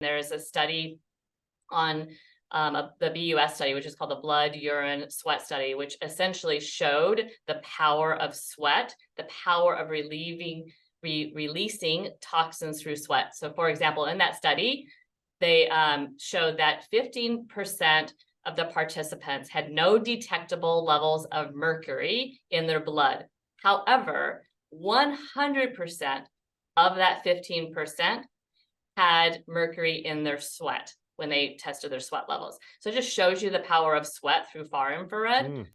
There's a study on the BUS study, which is called the blood, urine, sweat study, which essentially showed the power of sweat, the power of releasing toxins through sweat. So for example, in that study, they showed that 15% of the participants had no detectable levels of mercury in their blood. However, 100% of that 15% had mercury in their sweat when they tested their sweat levels. So it just shows you the power of sweat through far infrared.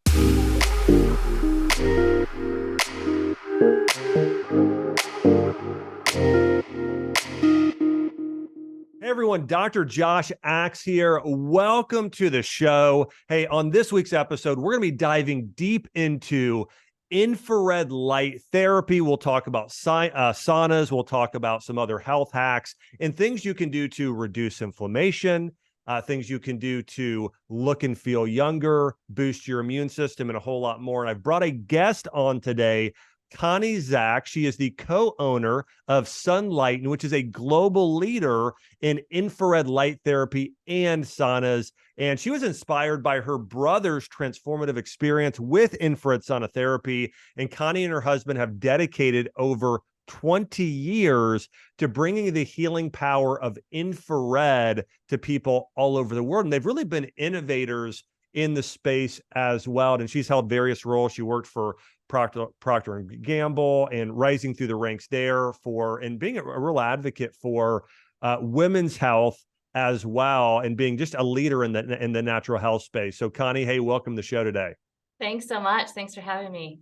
Hey everyone, Dr. Josh Axe here. Welcome to the show. Hey, on this week's episode, we're going to be diving deep into infrared light therapy. We'll talk about saunas. We'll talk about some other health hacks and things you can do to reduce inflammation, things you can do to look and feel younger, boost your immune system, and a whole lot more. And I've brought a guest on today, Connie Zack. She is the co-owner of Sunlighten, which is a global leader in infrared light therapy and saunas. And she was inspired by her brother's transformative experience with infrared sauna therapy. And Connie and her husband have dedicated over 20 years to bringing the healing power of infrared to people all over the world. And they've really been innovators in the space as well. And she's held various roles. She worked for Procter & Gamble and rising through the ranks there and being a real advocate for women's health as well, and being just a leader in the natural health space. So Connie, hey, welcome to the show today. Thanks so much. Thanks for having me.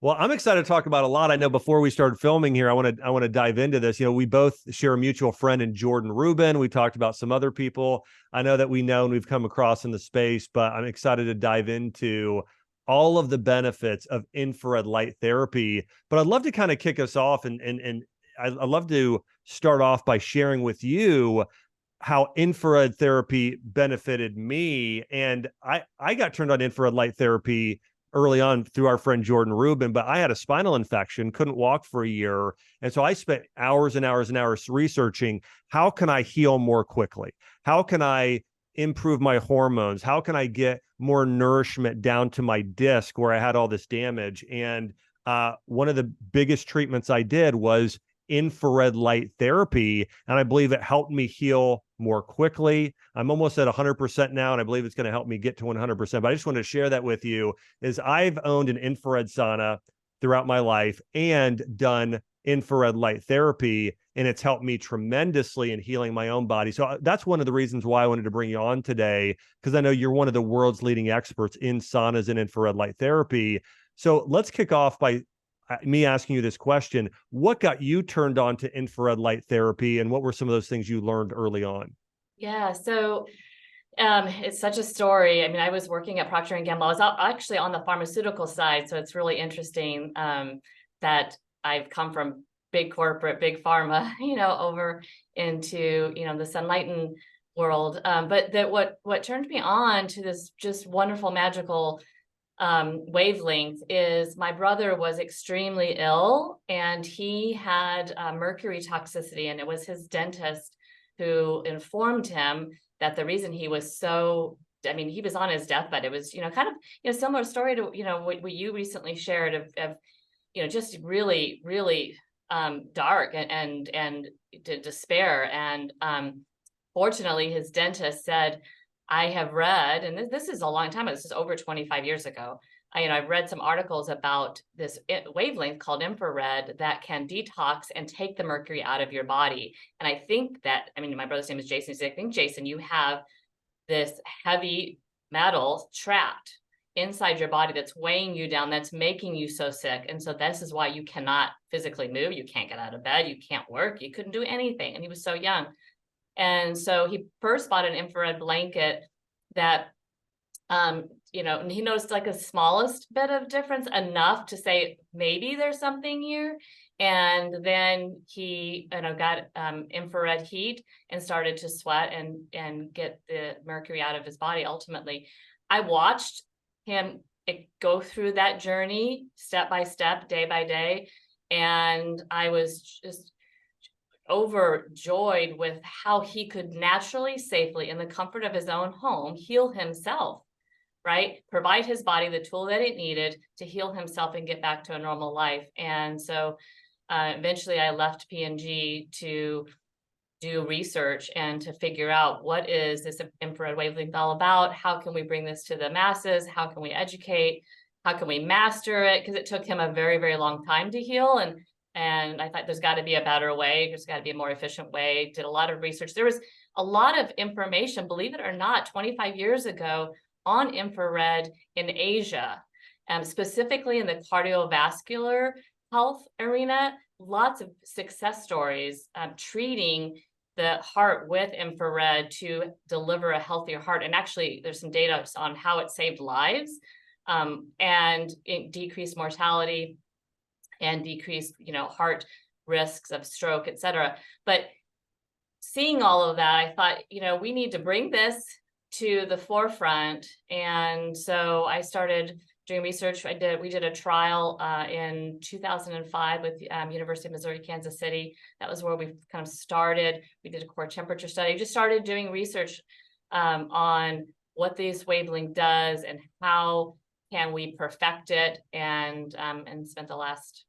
Well, I'm excited to talk about a lot. I know before we started filming here, I want to dive into this. You know, we both share a mutual friend in Jordan Rubin. We talked about some other people I know that we know and we've come across in the space, but I'm excited to dive into all of the benefits of infrared light therapy. But I'd love to kind of kick us off, and I'd love to start off by sharing with you how infrared therapy benefited me. And I got turned on infrared light therapy early on through our friend Jordan Rubin, but I had a spinal infection, couldn't walk for a year. And so I spent hours and hours and hours researching, how can I heal more quickly? How can I improve my hormones? How can I get more nourishment down to my disc where I had all this damage? And one of the biggest treatments I did was infrared light therapy. And I believe it helped me heal more quickly. I'm almost at 100% now, and I believe it's going to help me get to 100%. But I just want to share that with you, is I've owned an infrared sauna throughout my life and done infrared light therapy, and it's helped me tremendously in healing my own body. So that's one of the reasons why I wanted to bring you on today, because I know you're one of the world's leading experts in saunas and infrared light therapy. So let's kick off by me asking you this question. What got you turned on to infrared light therapy, and what were some of those things you learned early on? Yeah, so it's such a story. I mean, I was working at Procter & Gamble. I was actually on the pharmaceutical side, so it's really interesting that I've come from big corporate, big pharma, over into, the Sunlighten world. But what turned me on to this just wonderful, magical wavelength is my brother was extremely ill, and he had mercury toxicity, and it was his dentist who informed him that the reason he was he was on his deathbed. It was, kind of, similar story to, what you recently shared of just really, really dark and despair. And fortunately, his dentist said, I have read, and this is a long time ago, this is over 25 years ago. I've read some articles about this wavelength called infrared that can detox and take the mercury out of your body. And I think that, my brother's name is Jason. So I think, Jason, you have this heavy metal trapped inside your body that's weighing you down, that's making you so sick. And so this is why you cannot physically move. You can't get out of bed. You can't work. You couldn't do anything. And he was so young. And so he first bought an infrared blanket that, and he noticed like a smallest bit of difference, enough to say, maybe there's something here. And then he, got infrared heat and started to sweat and get the mercury out of his body. Ultimately, I watched him go through that journey step by step, day by day. And I was just overjoyed with how he could naturally, safely, in the comfort of his own home, heal himself, right? Provide his body the tool that it needed to heal himself and get back to a normal life. And so eventually I left P&G to do research and to figure out what is this infrared wavelength all about? How can we bring this to the masses? How can we educate? How can we master it? Because it took him a very, very long time to heal. And I thought there's got to be a better way. There's got to be a more efficient way. Did a lot of research. There was a lot of information, believe it or not, 25 years ago on infrared in Asia, specifically in the cardiovascular health arena. Lots of success stories treating the heart with infrared to deliver a healthier heart. And actually, there's some data on how it saved lives and it decreased mortality and decreased, heart risks of stroke, et cetera. But seeing all of that, I thought, we need to bring this to the forefront. And so I started doing research. We did a trial in 2005 with University of Missouri, Kansas City. That was where we kind of started. We did a core temperature study, just started doing research on what this wavelength does and how can we perfect it, and spent the last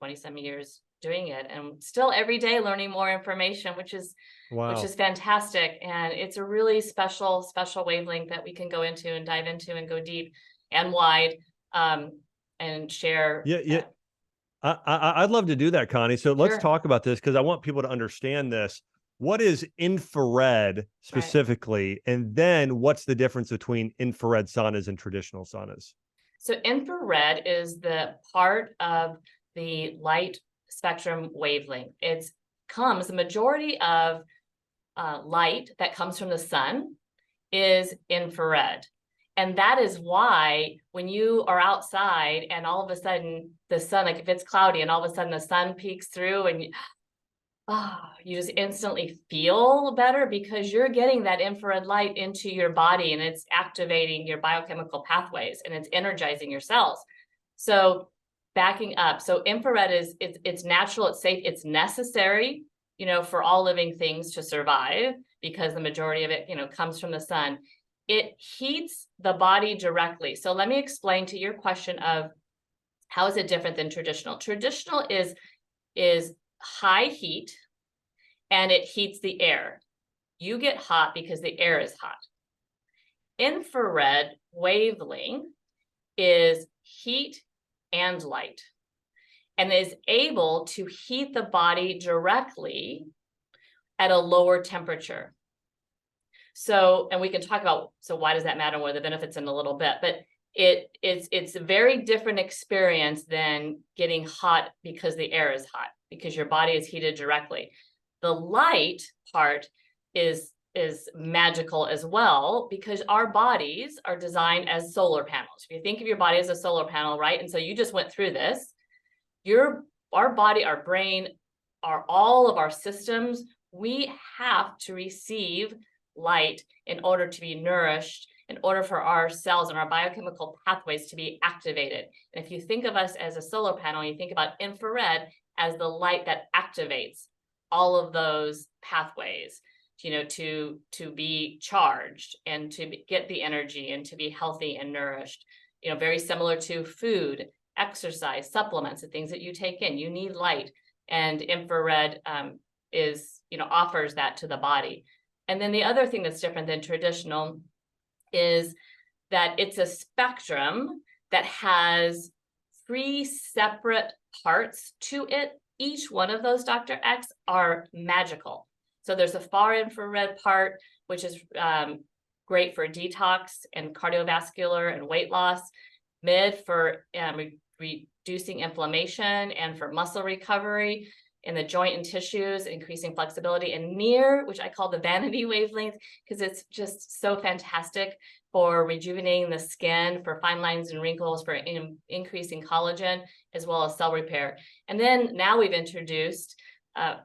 20-some years doing it, and still every day learning more information, which is fantastic. And it's a really special wavelength that we can go into and dive into and go deep and wide and share. Yeah. I'd love to do that, Connie. So let's talk about this, because I want people to understand this. What is infrared specifically? Right. And then what's the difference between infrared saunas and traditional saunas? So infrared is the part of the light spectrum wavelength. The majority of light that comes from the sun is infrared. And that is why when you are outside and all of a sudden the sun, like if it's cloudy and all of a sudden the sun peeks through and you just instantly feel better, because you're getting that infrared light into your body and it's activating your biochemical pathways and it's energizing your cells. So backing up. So infrared it's natural, it's safe, it's necessary, for all living things to survive, because the majority of it, comes from the sun. It heats the body directly. So let me explain to your question of how is it different than traditional. Traditional is high heat and it heats the air. You get hot because the air is hot. Infrared wavelength is heat and light, and is able to heat the body directly at a lower temperature. So, and we can talk about, so why does that matter? What are the benefits in a little bit, but it's a very different experience than getting hot because the air is hot, because your body is heated directly. The light part is magical as well, because our bodies are designed as solar panels. If you think of your body as a solar panel, right? And so you just went through this, our body, our brain, all of our systems, we have to receive light in order to be nourished, in order for our cells and our biochemical pathways to be activated. And if you think of us as a solar panel, you think about infrared as the light that activates all of those pathways, to be charged and to get the energy and to be healthy and nourished. Very similar to food, exercise, supplements, the things that you take in, you need light, and infrared offers that to the body. And then the other thing that's different than traditional is that it's a spectrum that has 3 separate parts to it. Each one of those, Dr. X, are magical. So there's a far infrared part, which is great for detox and cardiovascular and weight loss. Mid for reducing inflammation and for muscle recovery in the joint and tissues, increasing flexibility. And near, which I call the vanity wavelength, because it's just so fantastic for rejuvenating the skin, for fine lines and wrinkles, for increasing collagen, as well as cell repair. And then now we've introduced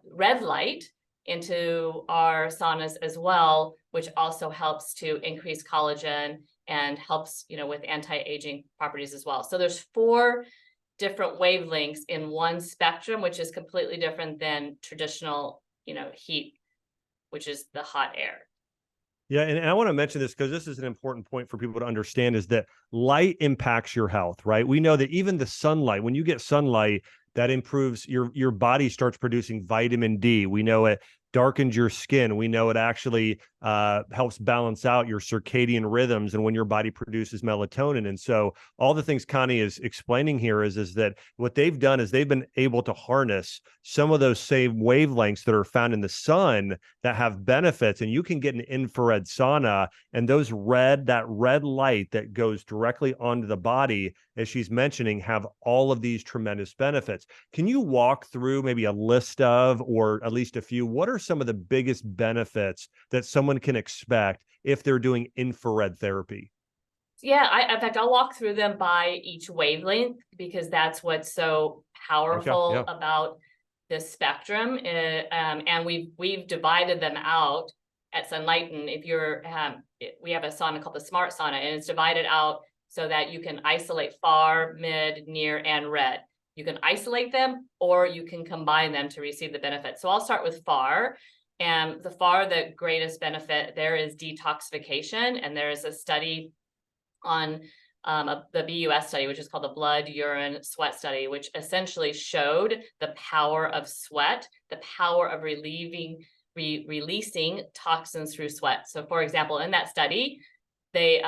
red light into our saunas as well, which also helps to increase collagen and helps, with anti-aging properties as well. So there's 4 different wavelengths in one spectrum, which is completely different than traditional, heat, which is the hot air. Yeah, and I want to mention this because this is an important point for people to understand, is that light impacts your health, right? We know that even the sunlight, when you get sunlight, that improves your body starts producing vitamin D. We know it darkens your skin. We know it actually helps balance out your circadian rhythms and when your body produces melatonin. And so all the things Connie is explaining here is that what they've done is they've been able to harness some of those same wavelengths that are found in the sun that have benefits. And you can get an infrared sauna, and that red light that goes directly onto the body, as she's mentioning, have all of these tremendous benefits. Can you walk through maybe a list of, or at least a few, what are some of the biggest benefits that someone can expect if they're doing infrared therapy? Yeah, in fact, I'll walk through them by each wavelength because that's what's so powerful about this spectrum. And we've divided them out at Sunlighten. We have a sauna called the Smart Sauna, and it's divided out so that you can isolate far, mid, near, and red. You can isolate them or you can combine them to receive the benefit. So I'll start with far. And the greatest benefit there is detoxification. And there is a study on the BUS study, which is called the blood, urine, sweat study, which essentially showed the power of sweat, the power of releasing toxins through sweat. So for example, in that study, they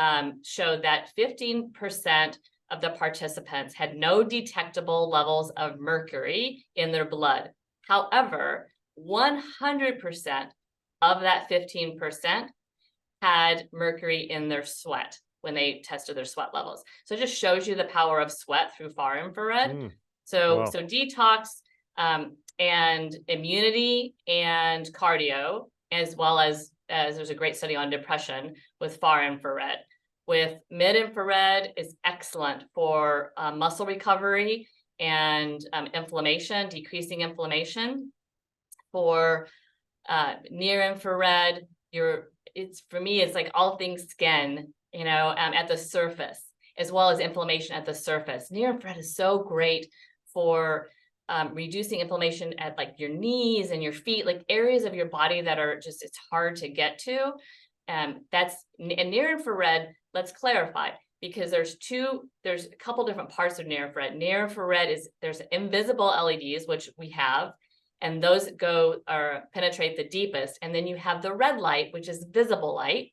showed that 15% of the participants had no detectable levels of mercury in their blood. However, 100% of that 15% had mercury in their sweat when they tested their sweat levels. So it just shows you the power of sweat through far infrared. So detox and immunity and cardio, as well as there's a great study on depression with far infrared. With mid infrared is excellent for muscle recovery and inflammation, decreasing inflammation. For near infrared, for me, it's like all things skin, at the surface, as well as inflammation at the surface. Near infrared is so great for reducing inflammation at like your knees and your feet, like areas of your body that are just, it's hard to get to. And near infrared, let's clarify, because there's a couple different parts of near infrared. Near infrared there's invisible LEDs, which we have, and those penetrate the deepest. And then you have the red light, which is visible light,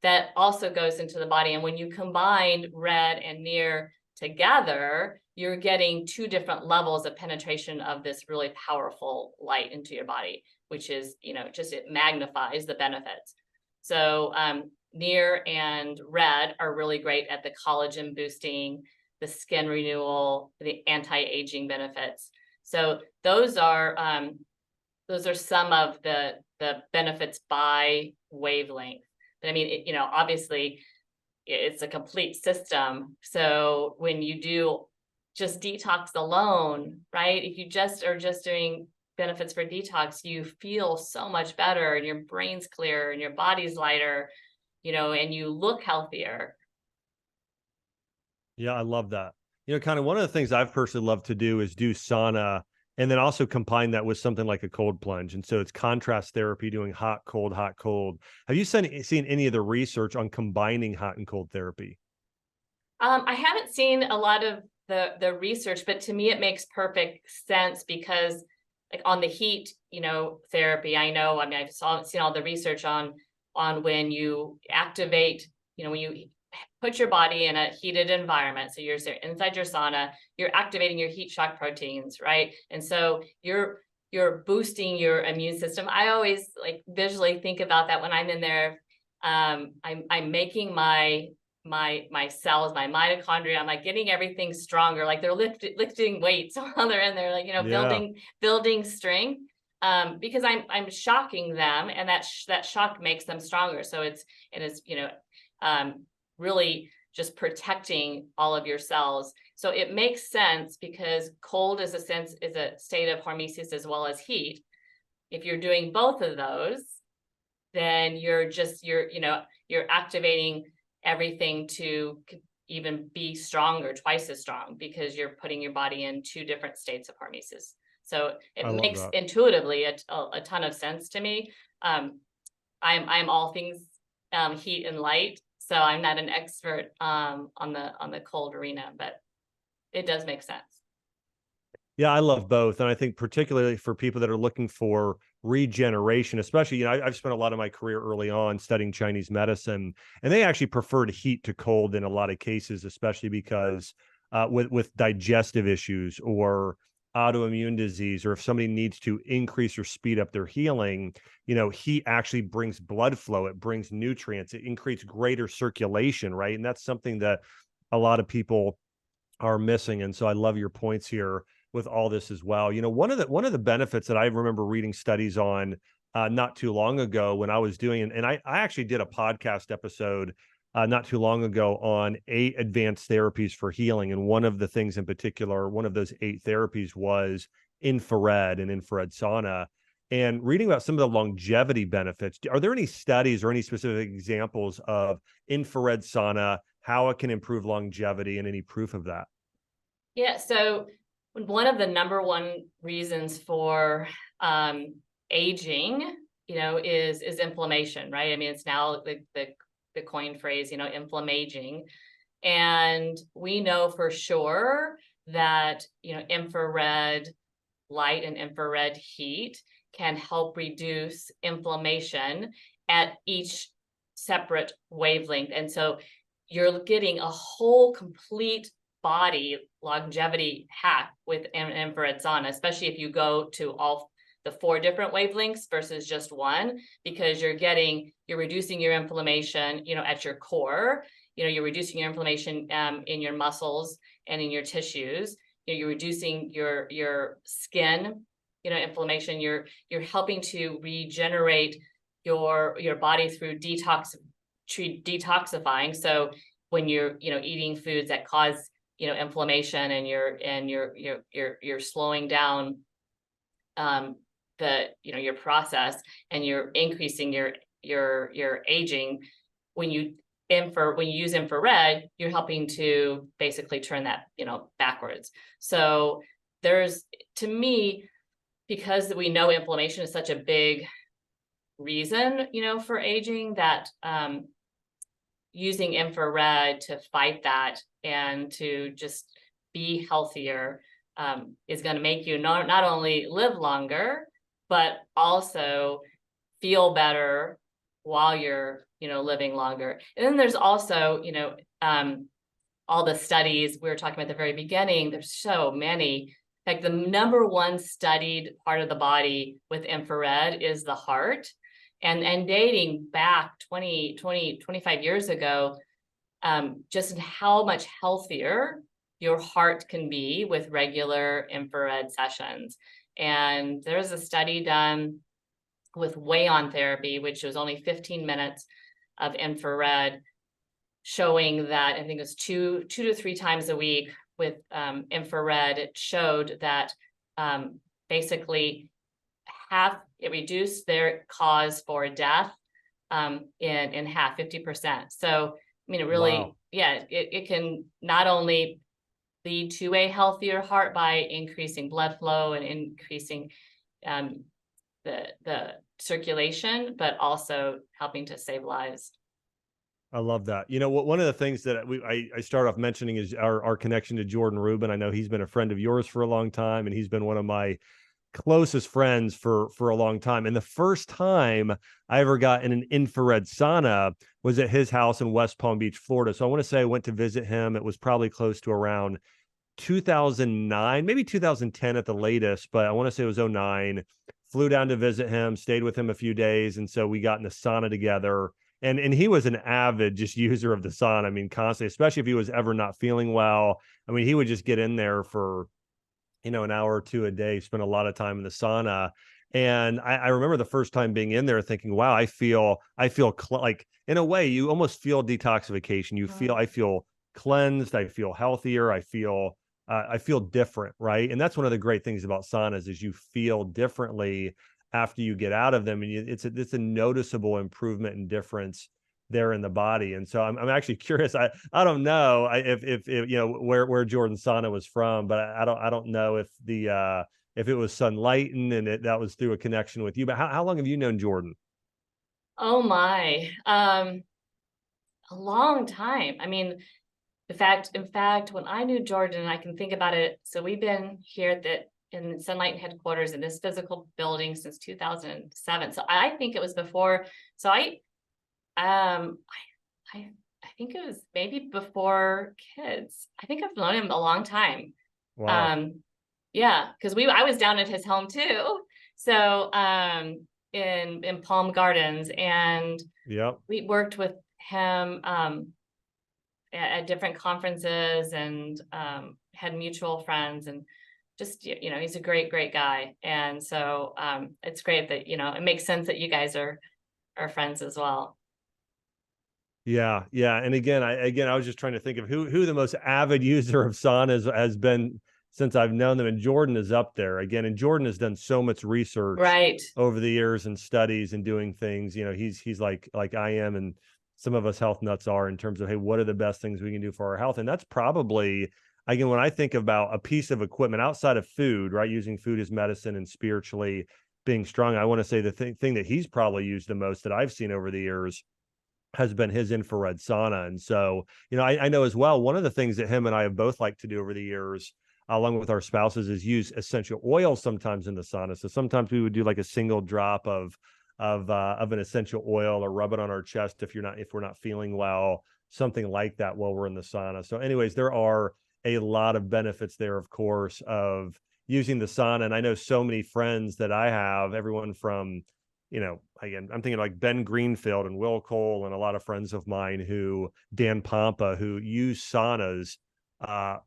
that also goes into the body. And when you combine red and near together, you're getting two different levels of penetration of this really powerful light into your body, which is, it magnifies the benefits. So near and red are really great at the collagen boosting, the skin renewal, the anti-aging benefits. So those are some of the benefits by wavelength. But I mean, obviously it's a complete system. So when you do just detox alone, right? If you just are just doing benefits for detox, you feel so much better and your brain's clearer and your body's lighter, and you look healthier. Yeah, I love that. Kind of one of the things I've personally loved to do is do sauna and then also combine that with something like a cold plunge. And so it's contrast therapy, doing hot, cold, hot, cold. Have you seen any of the research on combining hot and cold therapy? I haven't seen a lot of the research, but to me, it makes perfect sense because like on the heat, therapy, I've seen all the research on when you activate, when you put your body in a heated environment. So you're inside your sauna, you're activating your heat shock proteins, right? And so you're boosting your immune system. I always like visually think about that when I'm in there. I'm making my cells, my mitochondria, I'm like getting everything stronger, like they're lifting weights while they're in there, like, building strength. Because I'm shocking them, and that shock makes them stronger. So it's really just protecting all of your cells. So it makes sense because cold is a state of hormesis as well as heat. If you're doing both of those, then you're activating everything to even be stronger, twice as strong, because you're putting your body in two different states of hormesis. So I it love makes that. intuitively a ton of sense to me. I'm all things heat and light, so I'm not an expert on the cold arena, but it does make sense. Yeah, I love both. And I think particularly for people that are looking for regeneration, especially, I've spent a lot of my career early on studying Chinese medicine, and they actually preferred heat to cold in a lot of cases, especially because with digestive issues or autoimmune disease, or if somebody needs to increase or speed up their healing, heat actually brings blood flow, it brings nutrients, it increases greater circulation, right? And that's something that a lot of people are missing. And so I love your points here with all this as well. One of the benefits that I remember reading studies on not too long ago when I was doing, and I actually did a podcast episode not too long ago on 8 advanced therapies for healing. And one of the things in particular, one of those 8 therapies was infrared and infrared sauna. And reading about some of the longevity benefits, are there any studies or any specific examples of infrared sauna, how it can improve longevity, and any proof of that? Yeah, so one of the number one reasons for aging, is inflammation, right? I mean, it's now the coined phrase, inflammaging. And we know for sure that, infrared light and infrared heat can help reduce inflammation at each separate wavelength. And so you're getting a whole complete body longevity hack with an infrared sauna, especially if you go to all the 4 different wavelengths versus just one, because you're reducing your inflammation, at your core, you're reducing your inflammation in your muscles and in your tissues. You're reducing your skin, inflammation. You're helping to regenerate your body through detoxifying. So when you're eating foods that cause inflammation, and you're slowing down your process, and you're increasing your aging, when you use infrared, you're helping to basically turn that backwards. So to me, because we know inflammation is such a big reason for aging, that using infrared to fight that and to just be healthier is going to make you not only live longer, but also feel better while you're living longer. And then there's also all the studies we were talking about at the very beginning. There's so many. In fact, the number one studied part of the body with infrared is the heart. And dating back 25 years ago, just how much healthier your heart can be with regular infrared sessions. And there's a study done with Way-on therapy, which was only 15 minutes of infrared, showing that I think it was two to 3 times a week with infrared. It showed that basically it reduced their cause for death in half, 50%. So I mean, it really, Wow. yeah, it can not only lead to a healthier heart by increasing blood flow and increasing the circulation, but also helping to save lives. I love that. One of the things that I start off mentioning is our connection to Jordan Rubin. I know he's been a friend of yours for a long time, and he's been one of my closest friends for a long time. And the first time I ever got in an infrared sauna was at his house in West Palm Beach, Florida. So I want to say I went to visit him. It was probably close to around 2009, maybe 2010 at the latest, but I want to say it was 2009. Flew down to visit him, stayed with him a few days. And so we got in the sauna together. And he was an avid just user of the sauna. I mean, constantly, especially if he was ever not feeling well. I mean, he would just get in there for an hour or 2 a day, spend a lot of time in the sauna. And I remember the first time being in there thinking, wow, I feel like, in a way, you almost feel detoxification. I feel cleansed. I feel healthier. I feel different. Right. And that's one of the great things about saunas is you feel differently after you get out of them. And it's a noticeable improvement and difference there in the body. And so I'm actually curious. I don't know if you know where Jordan Sauna was from, but I don't know if it was Sunlighten and that was through a connection with you. But how long have you known Jordan? Oh my, a long time. I mean, in fact, when I knew Jordan, I can think about it. So we've been here in Sunlighten headquarters in this physical building since 2007. So I think it was before. So um, I think it was maybe before kids. I think I've known him a long time. Wow. Yeah, because I was down at his home too. So in Palm Gardens, and Yep. we worked with him at different conferences, and had mutual friends, and just, you know, he's a great guy. And so it's great that, you know, it makes sense that you guys are friends as well. Yeah, yeah. And again, I was just trying to think of who the most avid user of saunas has been since I've known them. And Jordan is up there again. And Jordan has done so much research Right. over the years and studies and doing things. You know, he's like I am, and some of us health nuts are, in terms of, hey, what are the best things we can do for our health? And that's probably, again, when I think about a piece of equipment outside of food, right? Using food as medicine and spiritually being strong, I want to say the thing that he's probably used the most that I've seen over the years has been his infrared sauna. And so, you know, I know as well, one of the things that him and I have both liked to do over the years, along with our spouses, is use essential oil sometimes in the sauna. So sometimes we would do like a single drop of an essential oil, or rub it on our chest if we're not feeling well, something like that while we're in the sauna. So anyways, there are a lot of benefits there, of course, of using the sauna. And I know so many friends that I have, everyone from, you know, again, I'm thinking like Ben Greenfield and Will Cole, and a lot of friends of mine Dan Pompa, who use saunas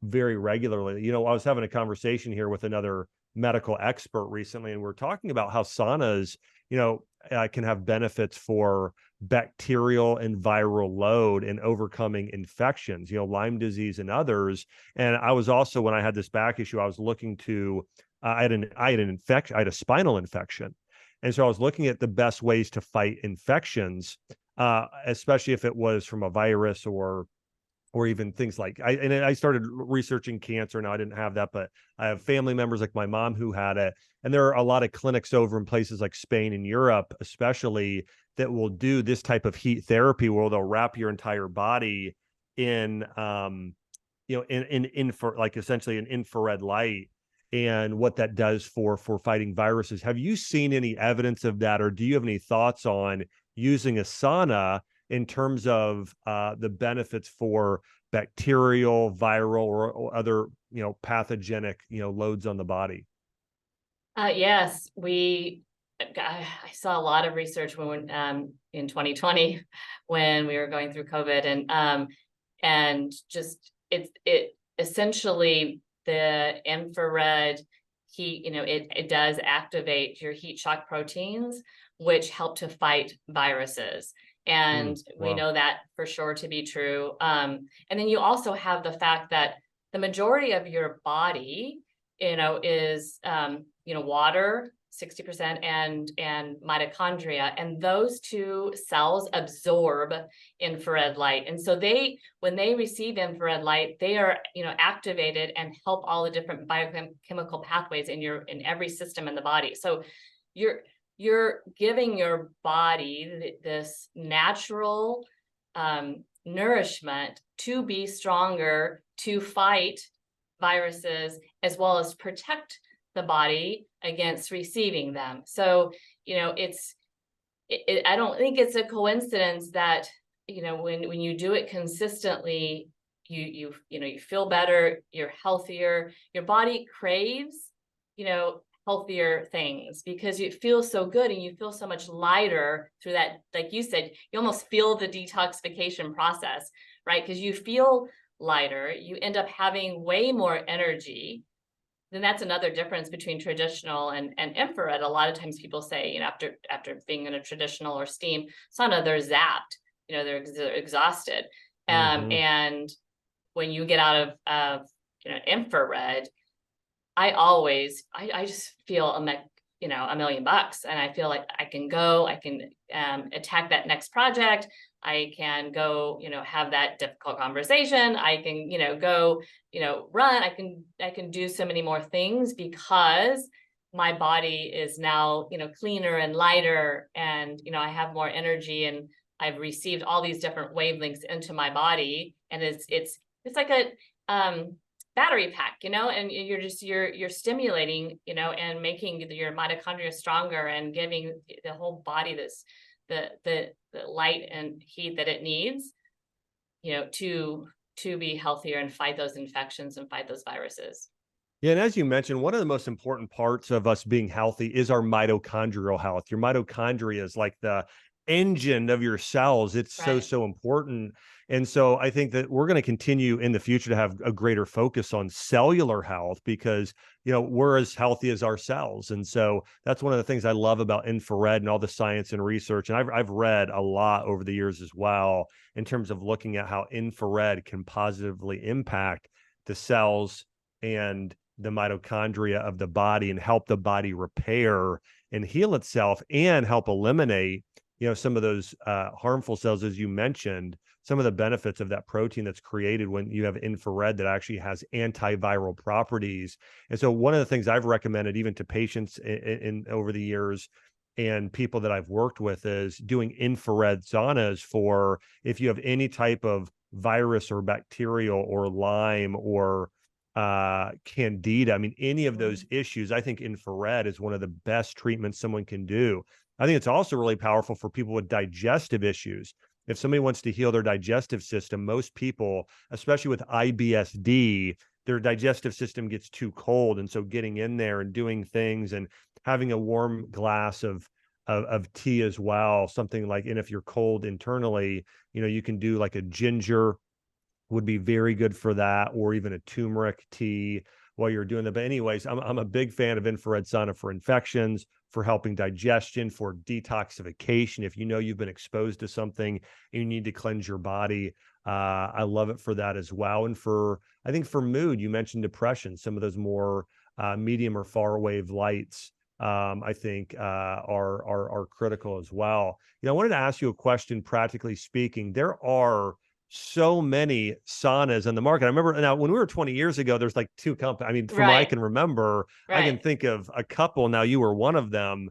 very regularly. You know, I was having a conversation here with another medical expert recently, and we're talking about how saunas, you know, can have benefits for bacterial and viral load and overcoming infections, you know, Lyme disease and others. And I was also, when I had this back issue, I was looking to, I had an infection, I had a spinal infection. And so I was looking at the best ways to fight infections, especially if it was from a virus, or even things like I started researching cancer. Now I didn't have that, but I have family members like my mom who had it. And there are a lot of clinics over in places like Spain and Europe, especially, that will do this type of heat therapy, where they'll wrap your entire body in, you know, in for like essentially an infrared light, and what that does for fighting viruses. Have you seen any evidence of that, or do you have any thoughts on using a sauna in terms of the benefits for bacterial, viral, or other, you know, pathogenic, you know, loads on the body? Yes, I saw a lot of research in 2020, when we were going through COVID, and just it essentially, the infrared heat, you know, it does activate your heat shock proteins, which help to fight viruses. And we Wow. know that for sure to be true. And then you also have the fact that the majority of your body, you know, is you know, water, 60%, and mitochondria, and those two cells absorb infrared light. And so when they receive infrared light, they are, you know, activated and help all the different biochemical pathways in every system in the body. So you're giving your body this natural nourishment to be stronger, to fight viruses, as well as protect the body against receiving them. So, you know, I don't think it's a coincidence that, you know, when you do it consistently, you know, you feel better, you're healthier, your body craves, you know, healthier things, because you feel so good and you feel so much lighter through that. Like you said, you almost feel the detoxification process, right? Because you feel lighter, you end up having way more energy. Then that's another difference between traditional and infrared. A lot of times people say, you know, after being in a traditional or steam sauna, they're zapped, you know, they're exhausted. Mm-hmm. And when you get out of you know, infrared, I just feel you know, $1 million, and I feel like I can attack that next project I can go, have that difficult conversation. I can, go, run. I can do so many more things because my body is now, cleaner and lighter, and, I have more energy, and I've received all these different wavelengths into my body. And it's like a, battery pack, and you're stimulating, and making your mitochondria stronger and giving the whole body the light and heat that it needs, to be healthier and fight those infections and fight those viruses. Yeah, and as you mentioned, one of the most important parts of us being healthy is our mitochondrial health. Your mitochondria is like the engine of your cells. It's Right. so important. And so I think that we're going to continue in the future to have a greater focus on cellular health because, we're as healthy as our cells. And so that's one of the things I love about infrared and all the science and research. And I've read a lot over the years as well in terms of looking at how infrared can positively impact the cells and the mitochondria of the body and help the body repair and heal itself and help eliminate, some of those harmful cells, as you mentioned, some of the benefits of that protein that's created when you have infrared that actually has antiviral properties. And so one of the things I've recommended even to patients in over the years and people that I've worked with is doing infrared saunas for if you have any type of virus or bacterial or Lyme or candida. I mean, any of those issues, I think infrared is one of the best treatments someone can do. I think it's also really powerful for people with digestive issues. If somebody wants to heal their digestive system, most people, especially with IBS-D, their digestive system gets too cold. And so getting in there and doing things and having a warm glass of tea as well, something like, and if you're cold internally, you can do like a ginger would be very good for that, or even a turmeric tea while you're doing that. But anyways, I'm a big fan of infrared sauna for infections, for helping digestion, for detoxification. If you've been exposed to something and you need to cleanse your body, I love it for that as well. And I think for mood, you mentioned depression, some of those more medium or far wave lights, I think are critical as well. I wanted to ask you a question, practically speaking. There are so many saunas in the market. I remember now when we were 20 years ago, there's like two companies. I mean, from what I Right. can remember, I can Right. think of a couple. Now you were one of them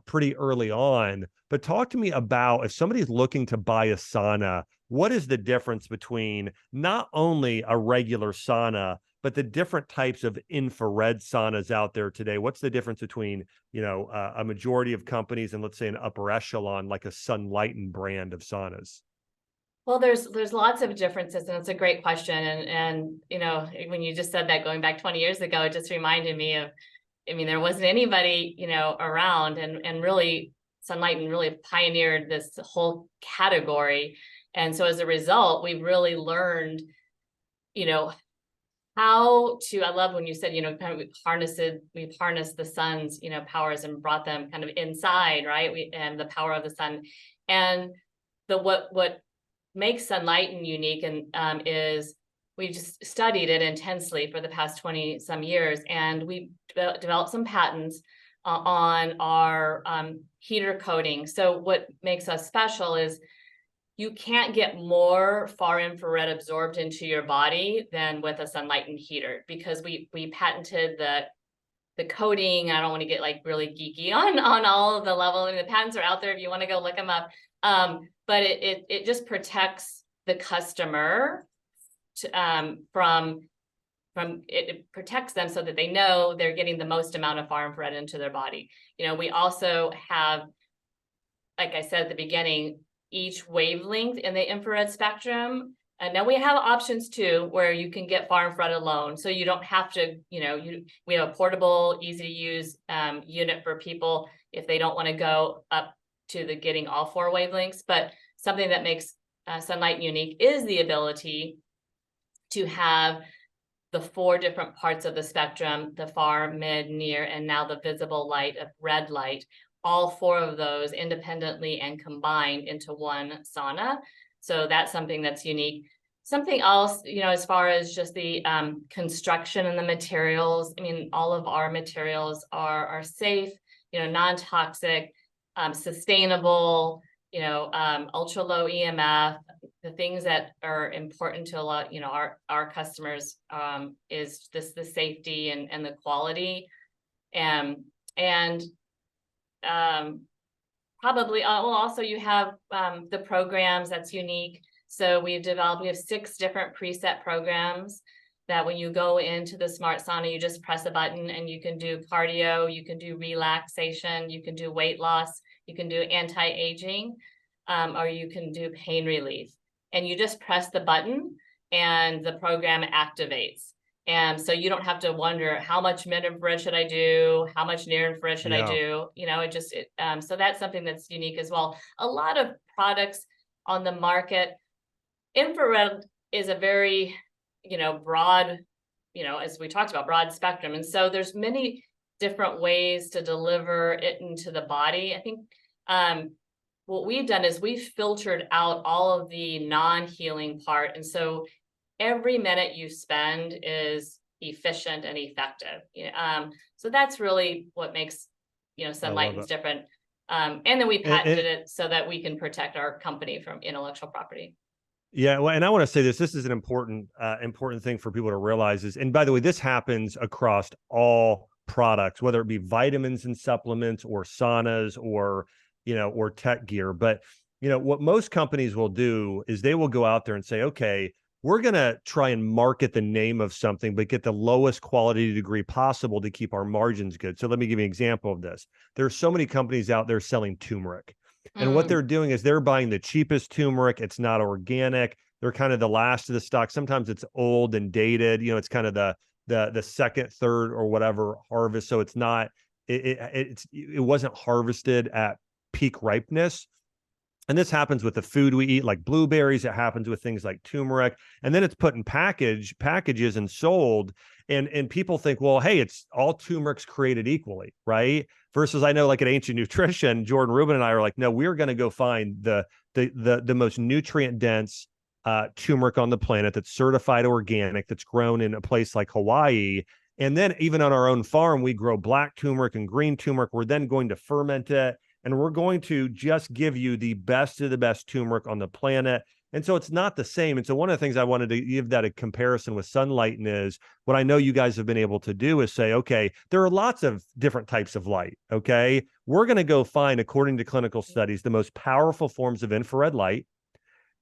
pretty early on. But talk to me about if somebody's looking to buy a sauna, what is the difference between not only a regular sauna, but the different types of infrared saunas out there today? What's the difference between, a majority of companies and let's say an upper echelon, like a Sunlighten brand of saunas? Well, there's lots of differences, and it's a great question. And when you just said that going back 20 years ago, it just reminded me of, I mean, there wasn't anybody, around, and really Sunlighten really pioneered this whole category. And so as a result, we've really learned, you know, how to, I love when you said, kind of we've harnessed the sun's, powers and brought them kind of inside, right? And the power of the sun. And what makes Sunlighten unique and is we just studied it intensely for the past 20 some years, and we developed some patents on our heater coating. So what makes us special is you can't get more far infrared absorbed into your body than with a Sunlighten heater, because we patented the coating. I don't want to get like really geeky on all of the level. I mean, the patents are out there if you want to go look them up. But it just protects the customer from it protects them so that they know they're getting the most amount of far infrared into their body. We also have, like I said at the beginning, each wavelength in the infrared spectrum. And now we have options too, where you can get far infrared alone. So you don't have to, we have a portable, easy to use unit for people if they don't want to go up to the getting all four wavelengths. But something that makes Sunlighten unique is the ability to have the four different parts of the spectrum, the far, mid, near, and now the visible light of red light, all four of those independently and combined into one sauna. So that's something that's unique. Something else, as far as just the construction and the materials, I mean, all of our materials are safe, non-toxic, sustainable. ultra low EMF, the things that are important to a lot, our customers, is the safety and the quality. And probably, well, also you have the programs that's unique. So we have 6 different preset programs that when you go into the Smart Sauna, you just press a button and you can do cardio, you can do relaxation, you can do weight loss, you can do anti-aging, or you can do pain relief. And you just press the button and the program activates. And so you don't have to wonder how much mid-infrared should I do, how much near-infrared should I do, so that's something that's unique as well. A lot of products on the market, infrared is a very, broad, as we talked about, broad spectrum. And so there's many different ways to deliver it into the body. I think what we've done is we've filtered out all of the non-healing part. And so every minute you spend is efficient and effective. So that's really what makes, Sunlighten's different. And then we patented it so that we can protect our company from intellectual property. Yeah, well, and I want to say this is an important thing for people to realize is, and by the way, this happens across all products, whether it be vitamins and supplements or saunas or tech gear. But what most companies will do is they will go out there and say, okay, we're going to try and market the name of something, but get the lowest quality degree possible to keep our margins good. So let me give you an example of this. There's so many companies out there selling turmeric. And what they're doing is they're buying the cheapest turmeric. It's not organic. They're kind of the last of the stock. Sometimes it's old and dated. It's kind of the second, third, or whatever harvest. So it's not. It wasn't harvested at peak ripeness. And this happens with the food we eat, like blueberries. It happens with things like turmeric. And then it's put in packages and sold. And people think, well, hey, it's all turmeric's created equally, right? Versus I know, like at Ancient Nutrition, Jordan Rubin and I are like, no, we're going to go find the most nutrient dense turmeric on the planet that's certified organic, that's grown in a place like Hawaii. And then even on our own farm, we grow black turmeric and green turmeric. We're then going to ferment it. And we're going to just give you the best of the best turmeric on the planet. And so it's not the same. And so one of the things I wanted to give that a comparison with Sunlighten is what I know you guys have been able to do is say, okay, there are lots of different types of light. Okay. We're going to go find, according to clinical studies, the most powerful forms of infrared light.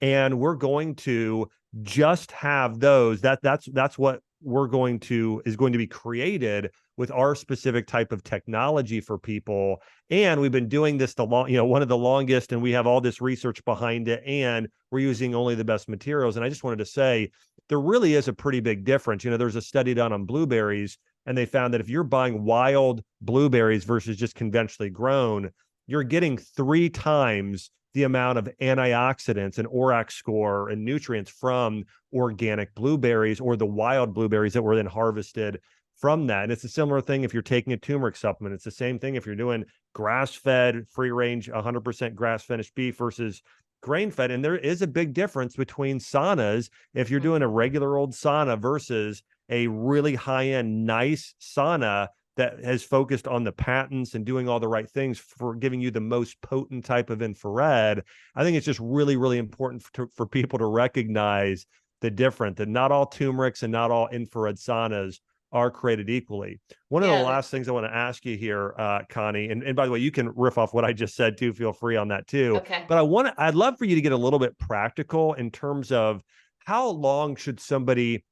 And we're going to just have those. That's what is going to be created with our specific type of technology for people. And we've been doing this one of the longest, and we have all this research behind it, and we're using only the best materials. And I just wanted to say, there really is a pretty big difference. There's a study done on blueberries, and they found that if you're buying wild blueberries versus just conventionally grown, you're getting 3 times the amount of antioxidants and ORAC score and nutrients from organic blueberries or the wild blueberries that were then harvested from that. And it's a similar thing if you're taking a turmeric supplement. It's the same thing if you're doing grass-fed, free-range, 100% grass-finished beef versus grain-fed. And there is a big difference between saunas if you're doing a regular old sauna versus a really high-end, nice sauna that has focused on the patents and doing all the right things for giving you the most potent type of infrared. I think it's just really, really important for people to recognize the difference, that not all turmerics and not all infrared saunas are created equally. One of the last things I want to ask you here, Connie, and by the way, you can riff off what I just said too, feel free on that too. Okay. But I'd love for you to get a little bit practical in terms of how long should somebody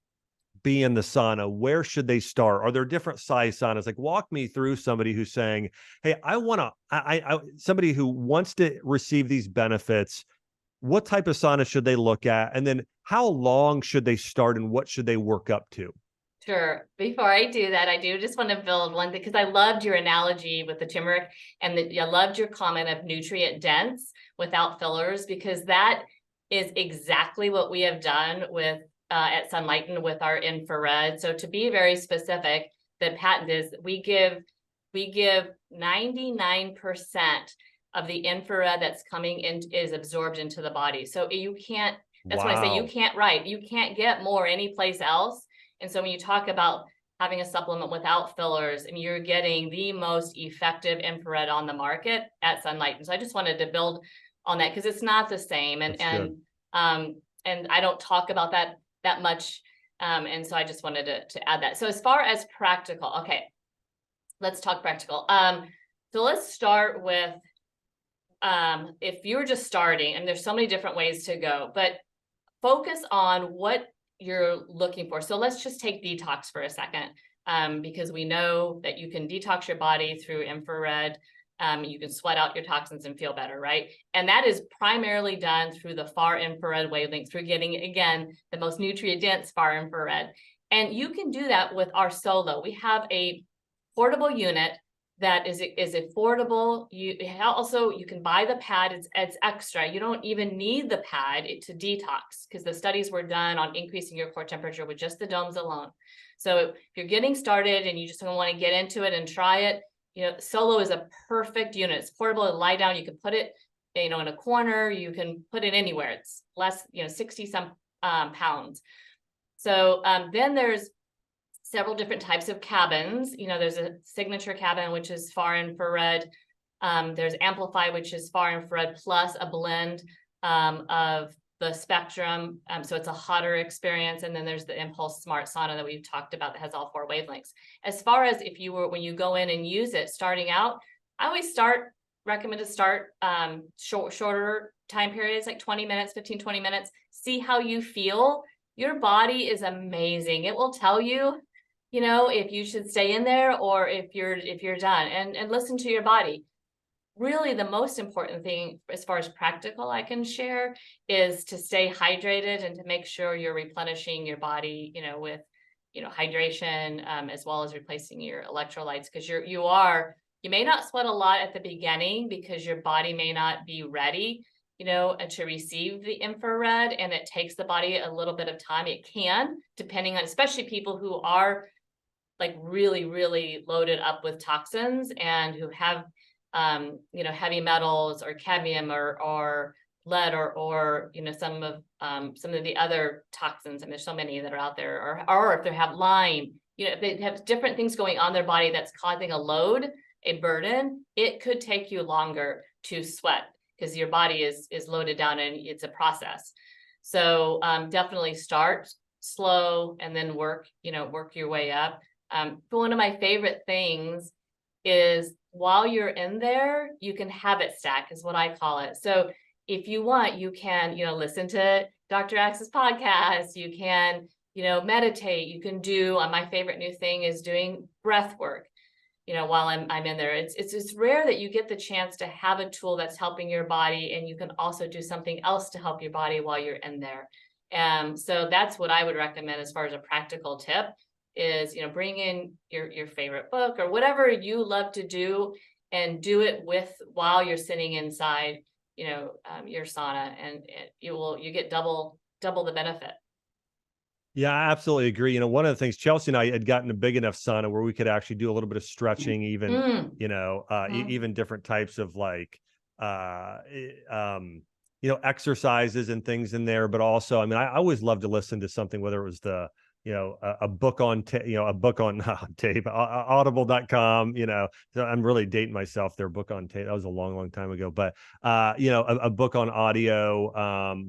be in the sauna? Where should they start? Are there different size saunas? Like, walk me through somebody who's saying, hey, somebody who wants to receive these benefits. What type of sauna should they look at? And then how long should they start and what should they work up to? Sure. Before I do that, I do just want to build one thing, because I loved your analogy with the turmeric, and I loved your comment of nutrient dense without fillers, because that is exactly what we have done with at Sunlighten with our infrared. So to be very specific, the patent is we give 99% of the infrared that's coming in is absorbed into the body. So you can't, that's what I say, you can't get more anyplace else. And so when you talk about having a supplement without fillers, and you're getting the most effective infrared on the market at Sunlighten. So I just wanted to build on that, because it's not the same. And I don't talk about that much. And so I just wanted to add that. So as far as practical, okay, let's talk practical. So let's start with, if you're just starting, and there's so many different ways to go, but focus on what you're looking for. So let's just take detox for a second, because we know that you can detox your body through infrared. You can sweat out your toxins and feel better, right? And that is primarily done through the far infrared wavelength, through getting, again, the most nutrient-dense far infrared. And you can do that with our Solo. We have a portable unit that is affordable. You can buy the pad. It's extra. You don't even need the pad to detox, because the studies were done on increasing your core temperature with just the domes alone. So if you're getting started and you just don't want to get into it and try it, Solo is a perfect unit. It's portable. It lie down. You can put it, in a corner. You can put it anywhere. It's less, 60 some pounds. So then there's several different types of cabins. There's a signature cabin, which is far infrared. There's Amplify, which is far infrared plus a blend of the spectrum. So it's a hotter experience. And then there's the Impulse Smart Sauna that we've talked about that has all 4 wavelengths. As far as when you go in and use it, starting out, I always recommend to start shorter time periods, like 20 minutes, 15, 20 minutes. See how you feel. Your body is amazing. It will tell you, if you should stay in there or if you're done, and listen to your body. Really, the most important thing as far as practical I can share is to stay hydrated and to make sure you're replenishing your body, with, hydration, as well as replacing your electrolytes, because you may not sweat a lot at the beginning because your body may not be ready, to receive the infrared, and it takes the body a little bit of time. It can, depending on, especially people who are like really, really loaded up with toxins and who have heavy metals or cadmium or lead or some of the other toxins. And there's so many that are out there, or if they have Lyme, if they have different things going on in their body that's causing a load, a burden, it could take you longer to sweat because your body is loaded down and it's a process. So definitely start slow and then work your way up. But one of my favorite things is, while you're in there, you can habit stack, is what I call it. So if you want, you can, listen to Dr. Axe's podcast. You can, meditate. You can do, my favorite new thing is doing breath work, while I'm in there. It's rare that you get the chance to have a tool that's helping your body, and you can also do something else to help your body while you're in there. So that's what I would recommend as far as a practical tip is, bring in your favorite book or whatever you love to do, and do it while you're sitting inside, your sauna, and you get double the benefit. Yeah, I absolutely agree. One of the things, Chelsea and I had gotten a big enough sauna where we could actually do a little bit of stretching, even, even different types of exercises and things in there. But also, I always love to listen to something, whether it was a book on tape, audible.com, so I'm really dating myself there. Book on tape. That was a long time ago, but, a book on audio,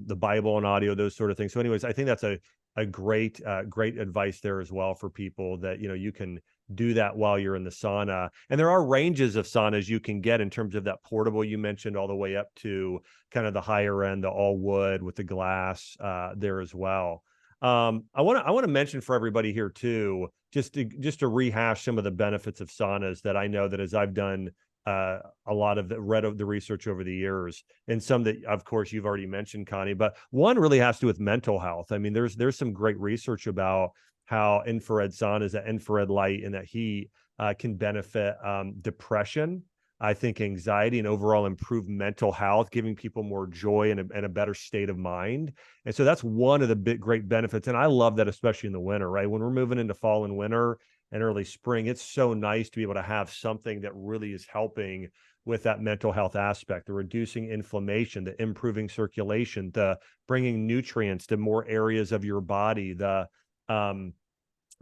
the Bible on audio, those sort of things. So anyways, I think that's a great advice there as well for people, that, you can do that while you're in the sauna. And there are ranges of saunas you can get in terms of that portable you mentioned, all the way up to kind of the higher end, the all wood with the glass there as well. I want to mention for everybody here too, just to rehash some of the benefits of saunas that I know that, as I've done a lot of the research over the years, and some that of course you've already mentioned, Connie, but one really has to do with mental health. There's some great research about how infrared saunas, that infrared light and that heat can benefit depression, I think anxiety, and overall improve mental health, giving people more joy and a better state of mind. And so that's one of the great benefits. And I love that, especially in the winter, right? When we're moving into fall and winter and early spring, it's so nice to be able to have something that really is helping with that mental health aspect, the reducing inflammation, the improving circulation, the bringing nutrients to more areas of your body, the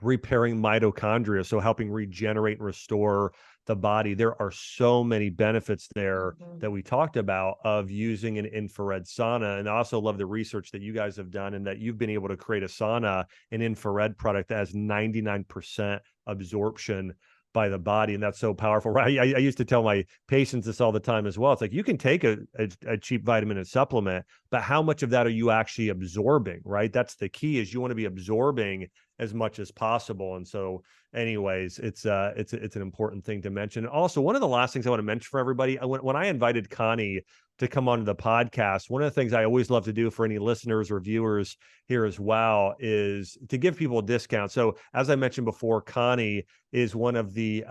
repairing mitochondria, so helping regenerate and restore the body. There are so many benefits there Mhm. that we talked about of using an infrared sauna. And I also love the research that you guys have done and that you've been able to create a sauna, an infrared product that has 99% absorption by the body. And that's so powerful, right? I used to tell my patients this all the time as well. It's like, you can take a cheap vitamin and supplement, but how much of that are you actually absorbing, right? That's the key, is you want to be absorbing as much as possible. And so anyways, it's an important thing to mention. And also, one of the last things I want to mention for everybody, when I invited Connie to come onto the podcast, one of the things I always love to do for any listeners or viewers here as well is to give people a discount. So as I mentioned before, Connie is one of the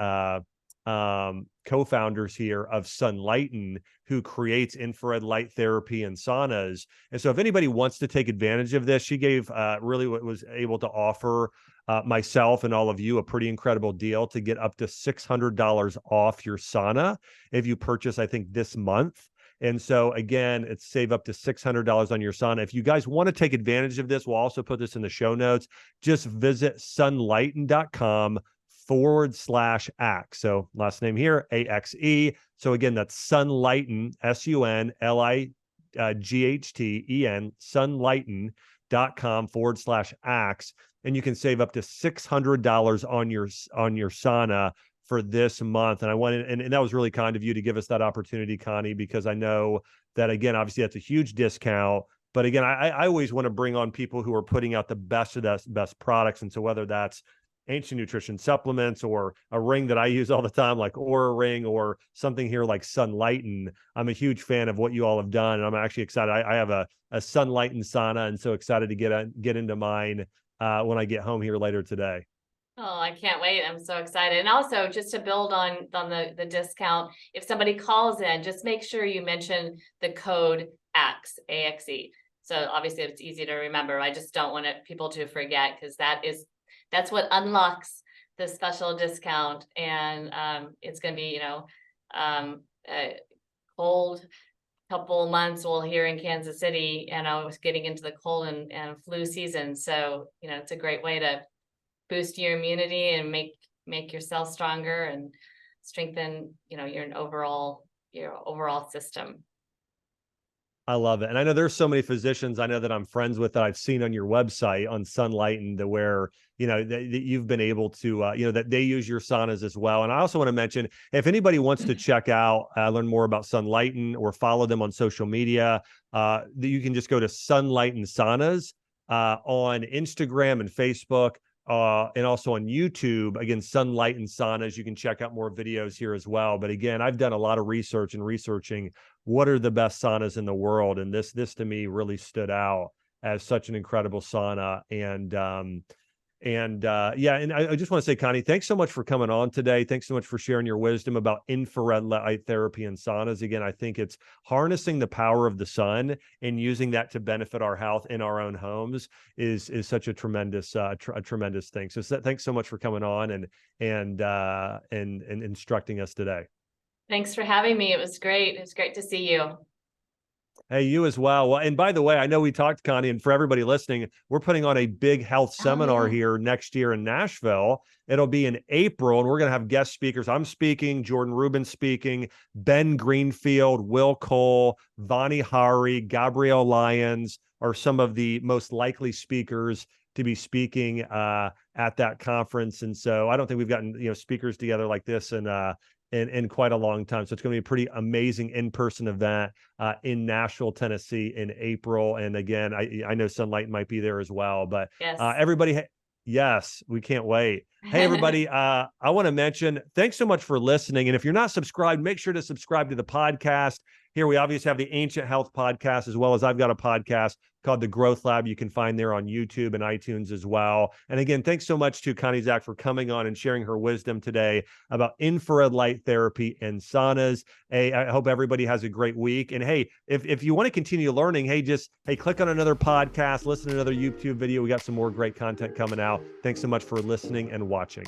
co-founders here of Sunlighten, who creates infrared light therapy and saunas. And so if anybody wants to take advantage of this, she gave really what was able to offer myself and all of you a pretty incredible deal to get up to $600 off your sauna if you purchase, I think, this month. And so again, it's save up to $600 on your sauna. If you guys want to take advantage of this, we'll also put this in the show notes. Just visit sunlighten.com/axe. So last name here, AXE. So again, that's Sunlighten, SUNLIGHTEN, sunlighten.com/axe. And you can save up to $600 on your sauna for this month. And I wanted, and that was really kind of you to give us that opportunity, Connie, because I know that, again, obviously that's a huge discount. But again, I always want to bring on people who are putting out the best of the best products. And so whether that's Ancient Nutrition supplements or a ring that I use all the time, like Aura Ring, or something here like Sunlighten, I'm a huge fan of what you all have done. And I'm actually excited. I have a Sunlighten sauna, and so excited to get into mine when I get home here later today. Oh, I can't wait. I'm so excited. And also, just to build on the discount, if somebody calls in, just make sure you mention the code AXE, AXE. So obviously it's easy to remember. I just don't want people to forget, because that's what unlocks the special discount. And it's going to be, a cold couple months here in Kansas City, and I was getting into the cold and flu season. So, it's a great way to boost your immunity and make yourself stronger and strengthen, your overall system. I love it. And I know there's so many physicians I know that I'm friends with that I've seen on your website on Sunlighten, to where, that you've been able to, that they use your saunas as well. And I also want to mention, if anybody wants to check out, learn more about Sunlighten or follow them on social media, you can just go to Sunlighten Saunas on Instagram and Facebook. And also on YouTube, again, Sunlighten Saunas. You can check out more videos here as well. But again, I've done a lot of research and researching what are the best saunas in the world. And this to me really stood out as such an incredible sauna. And I just want to say, Connie, thanks so much for coming on today. Thanks so much for sharing your wisdom about infrared light therapy and saunas. Again, I think it's harnessing the power of the sun and using that to benefit our health in our own homes is such a tremendous thing. So thanks so much for coming on and instructing us today. Thanks for having me. It was great. It was great to see you. Hey, you as well. Well, and by the way, I know we talked, Connie, and for everybody listening, we're putting on a big health seminar here next year in Nashville. It'll be in April, and we're going to have guest speakers. I'm speaking, Jordan Rubin speaking, Ben Greenfield, Will Cole, Vani Hari, Gabrielle Lyons are some of the most likely speakers to be speaking at that conference. And so I don't think we've gotten speakers together like this in quite a long time. So it's going to be a pretty amazing in-person event in Nashville, Tennessee in April. And again, I know Sunlight might be there as well, but yes. Everybody, yes, we can't wait. Hey, everybody, I want to mention, thanks so much for listening. And if you're not subscribed, make sure to subscribe to the podcast. Here, we obviously have the Ancient Health podcast, as well as I've got a podcast called The Growth Lab. You can find there on YouTube and iTunes as well. And again, thanks so much to Connie Zack for coming on and sharing her wisdom today about infrared light therapy and saunas. Hey, I hope everybody has a great week. And hey, if you want to continue learning, click on another podcast, listen to another YouTube video. We got some more great content coming out. Thanks so much for listening and watching.